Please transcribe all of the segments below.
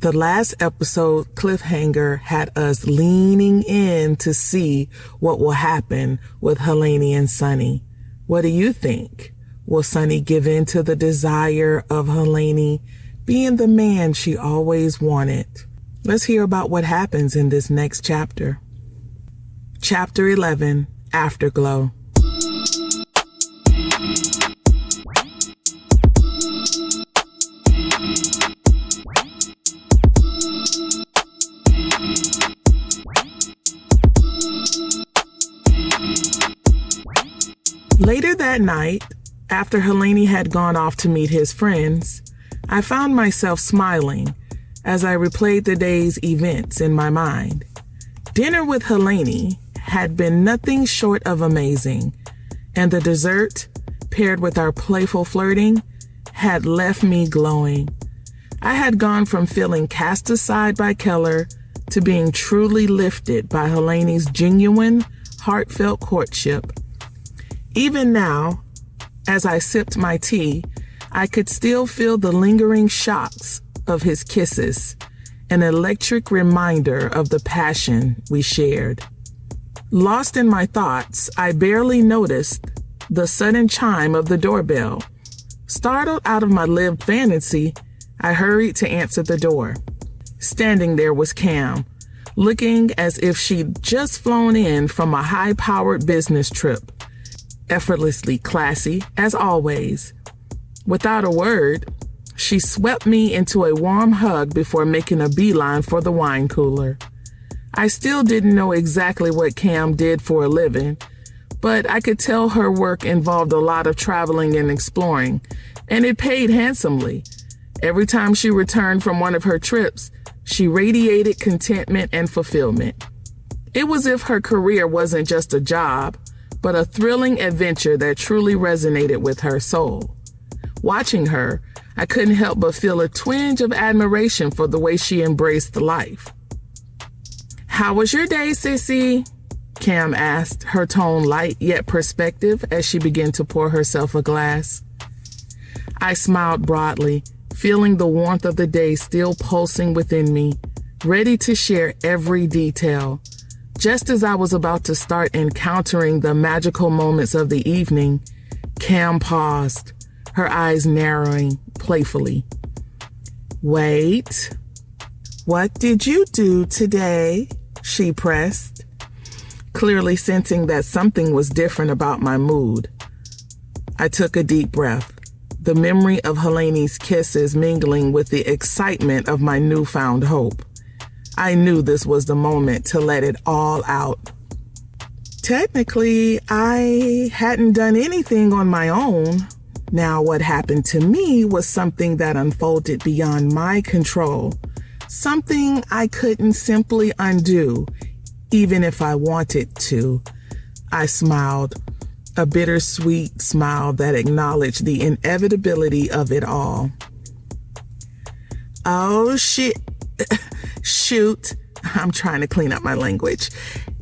The last episode cliffhanger had us leaning in to see what will happen with Hillaney and Sonny. What do you think? Will Sonny give in to the desire of Hillaney being the man she always wanted? Let's hear about what happens in this next chapter. Chapter 11, AfterGlow. Later that night, after Hillaney had gone off to meet his friends, I found myself smiling as I replayed the day's events in my mind. Dinner with Hillaney had been nothing short of amazing, and the dessert, paired with our playful flirting, had left me glowing. I had gone from feeling cast aside by Keller to being truly lifted by Hillaney's genuine, heartfelt courtship. Even now, as I sipped my tea, I could still feel the lingering shocks of his kisses, an electric reminder of the passion we shared. Lost in my thoughts, I barely noticed the sudden chime of the doorbell. Startled out of my lived fantasy, I hurried to answer the door. Standing there was Cam, looking as if she'd just flown in from a high-powered business trip. Effortlessly classy, as always. Without a word, she swept me into a warm hug before making a beeline for the wine cooler. I still didn't know exactly what Cam did for a living, but I could tell her work involved a lot of traveling and exploring, and it paid handsomely. Every time she returned from one of her trips, she radiated contentment and fulfillment. It was as if her career wasn't just a job, but a thrilling adventure that truly resonated with her soul. Watching her, I couldn't help but feel a twinge of admiration for the way she embraced life. "How was your day, sissy?" Cam asked, her tone light yet perspective as she began to pour herself a glass. I smiled broadly, feeling the warmth of the day still pulsing within me, ready to share every detail. Just as I was about to start encountering the magical moments of the evening, Cam paused, her eyes narrowing playfully. "Wait, what did you do today?" she pressed, clearly sensing that something was different about my mood. I took a deep breath, the memory of Hillaney's kisses mingling with the excitement of my newfound hope. I knew this was the moment to let it all out. Technically, I hadn't done anything on my own. Now, what happened to me was something that unfolded beyond my control, something I couldn't simply undo, even if I wanted to. I smiled, a bittersweet smile that acknowledged the inevitability of it all. "Oh, shit. Shoot, I'm trying to clean up my language.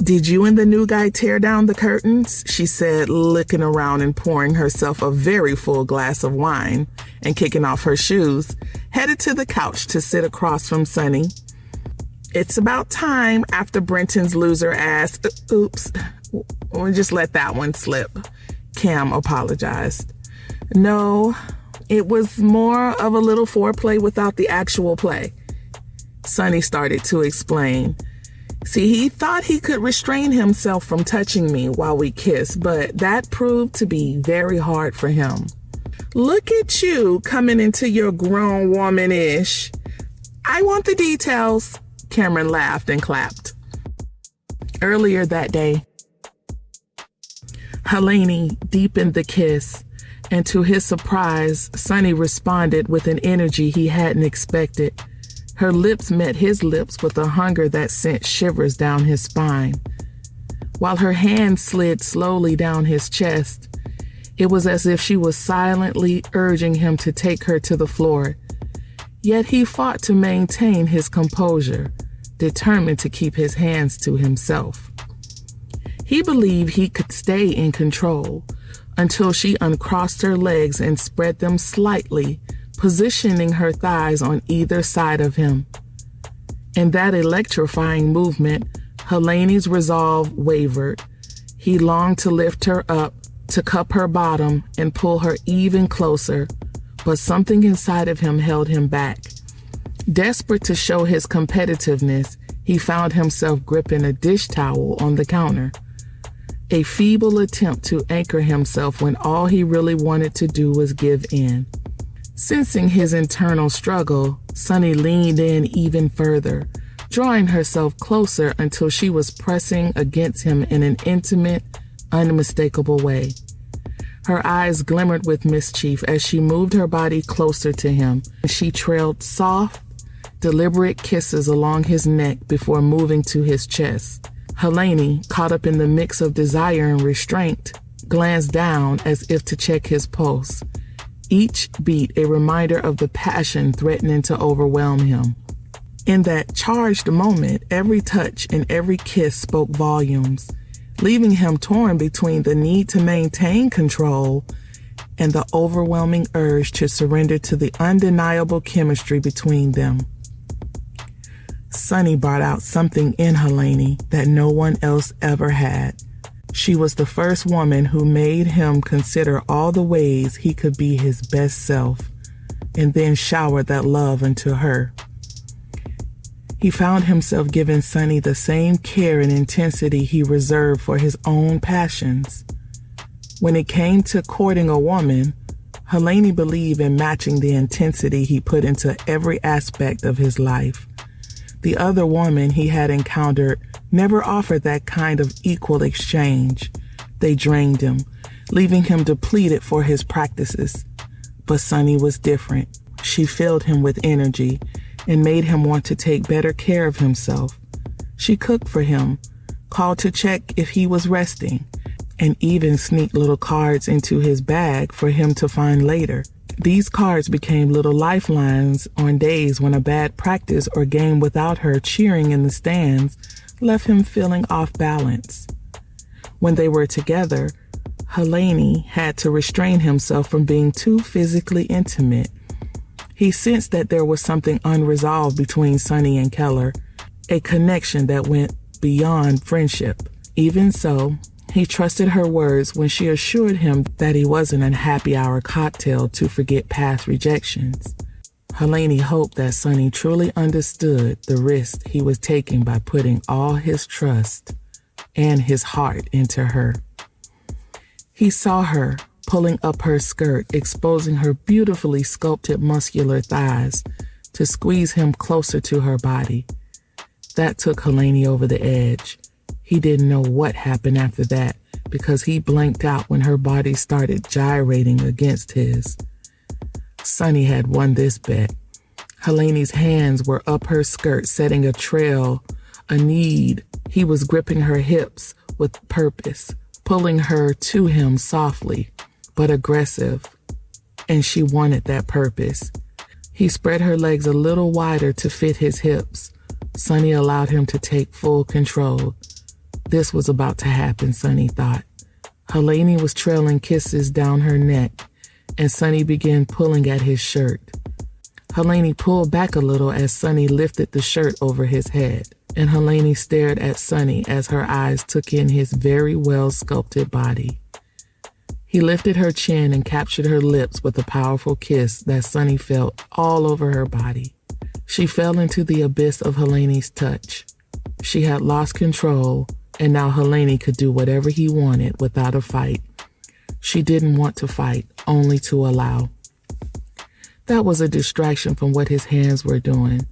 Did you and the new guy tear down the curtains?" she said, looking around and pouring herself a very full glass of wine and kicking off her shoes, headed to the couch to sit across from Sonny. "It's about time after Brenton's loser ass." Oops, we'll just let that one slip. Cam apologized. "No, it was more of a little foreplay without the actual play." Sonny started to explain. "See, he thought he could restrain himself from touching me while we kissed, but that proved to be very hard for him." "Look at you coming into your grown woman-ish." "I want the details." Cameron laughed and clapped. Earlier that day, Hillaney deepened the kiss, and to his surprise, Sonny responded with an energy he hadn't expected. Her lips met his lips with a hunger that sent shivers down his spine. While her hand slid slowly down his chest, it was as if she was silently urging him to take her to the floor. Yet he fought to maintain his composure, determined to keep his hands to himself. He believed he could stay in control until she uncrossed her legs and spread them slightly, positioning her thighs on either side of him. In that electrifying movement, Hillaney's resolve wavered. He longed to lift her up, to cup her bottom and pull her even closer, but something inside of him held him back. Desperate to show his competitiveness, he found himself gripping a dish towel on the counter. A feeble attempt to anchor himself when all he really wanted to do was give in. Sensing his internal struggle, Sunny leaned in even further, drawing herself closer until she was pressing against him in an intimate, unmistakable way. Her eyes glimmered with mischief as she moved her body closer to him. She trailed soft, deliberate kisses along his neck before moving to his chest. Hillaney, caught up in the mix of desire and restraint, glanced down as if to check his pulse. Each beat a reminder of the passion threatening to overwhelm him. In that charged moment, every touch and every kiss spoke volumes, leaving him torn between the need to maintain control and the overwhelming urge to surrender to the undeniable chemistry between them. Sunny brought out something in Hillaney that no one else ever had. She was the first woman who made him consider all the ways he could be his best self, and then showered that love into her. He found himself giving Sunny the same care and intensity he reserved for his own passions. When it came to courting a woman, Hillaney believed in matching the intensity he put into every aspect of his life. The other woman he had encountered never offered that kind of equal exchange. They drained him, leaving him depleted for his practices. But Sunny was different. She filled him with energy and made him want to take better care of himself. She cooked for him, called to check if he was resting, and even sneaked little cards into his bag for him to find later. These cards became little lifelines on days when a bad practice or game without her cheering in the stands left him feeling off balance. When they were together, Hillaney had to restrain himself from being too physically intimate. He sensed that there was something unresolved between Sunny and Keller, a connection that went beyond friendship. Even so, he trusted her words when she assured him that he wasn't a happy hour cocktail to forget past rejections. Hillaney hoped that Sunny truly understood the risk he was taking by putting all his trust and his heart into her. He saw her pulling up her skirt, exposing her beautifully sculpted muscular thighs to squeeze him closer to her body. That took Hillaney over the edge. He didn't know what happened after that because he blanked out when her body started gyrating against his. Sunny had won this bet. Hillaney's hands were up her skirt, setting a trail, a need. He was gripping her hips with purpose, pulling her to him softly but aggressive, and she wanted that purpose. He spread her legs a little wider to fit his hips. Sunny allowed him to take full control. This was about to happen, Sunny thought. Hillaney was trailing kisses down her neck, and Sunny began pulling at his shirt. Hillaney pulled back a little as Sunny lifted the shirt over his head, and Hillaney stared at Sunny as her eyes took in his very well-sculpted body. He lifted her chin and captured her lips with a powerful kiss that Sunny felt all over her body. She fell into the abyss of Hillaney's touch. She had lost control, and now Hillaney could do whatever he wanted without a fight. She didn't want to fight, only to allow. That was a distraction from what his hands were doing.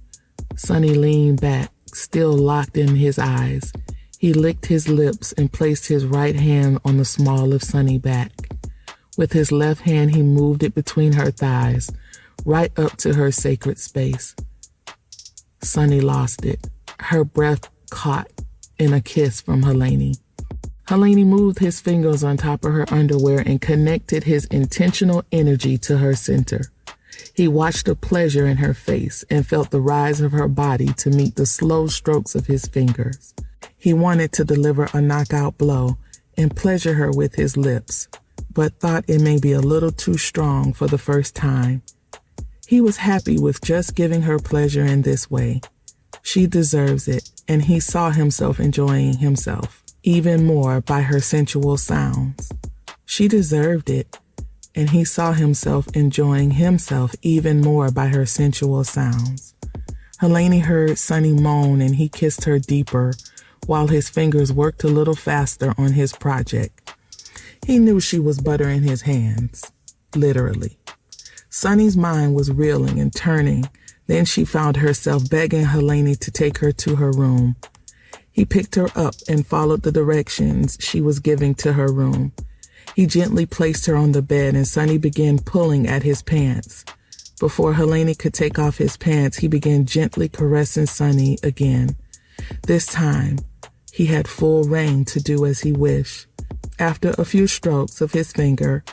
Sunny leaned back, still locked in his eyes. He licked his lips and placed his right hand on the small of Sunny's back. With his left hand, he moved it between her thighs, right up to her sacred space. Sunny lost it. Her breath caught in a kiss from Hillaney. Hillaney moved his fingers on top of her underwear and connected his intentional energy to her center. He watched the pleasure in her face and felt the rise of her body to meet the slow strokes of his fingers. He wanted to deliver a knockout blow and pleasure her with his lips, but thought it may be a little too strong for the first time. He was happy with just giving her pleasure in this way. She deserves it, and he saw himself enjoying himself even more by her sensual sounds. She deserved it, and he saw himself enjoying himself even more by her sensual sounds. Hillaney heard Sonny moan, and he kissed her deeper while his fingers worked a little faster on his project. He knew she was butter in his hands, literally. Sonny's mind was reeling and turning. Then she found herself begging Hillaney to take her to her room. He picked her up and followed the directions she was giving to her room. He gently placed her on the bed, and Sonny began pulling at his pants. Before Hillaney could take off his pants, he began gently caressing Sonny again. This time, he had full reign to do as he wished. After a few strokes of his finger,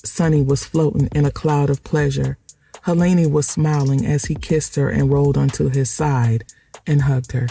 Sonny was floating in a cloud of pleasure. Hillaney was smiling as he kissed her and rolled onto his side and hugged her.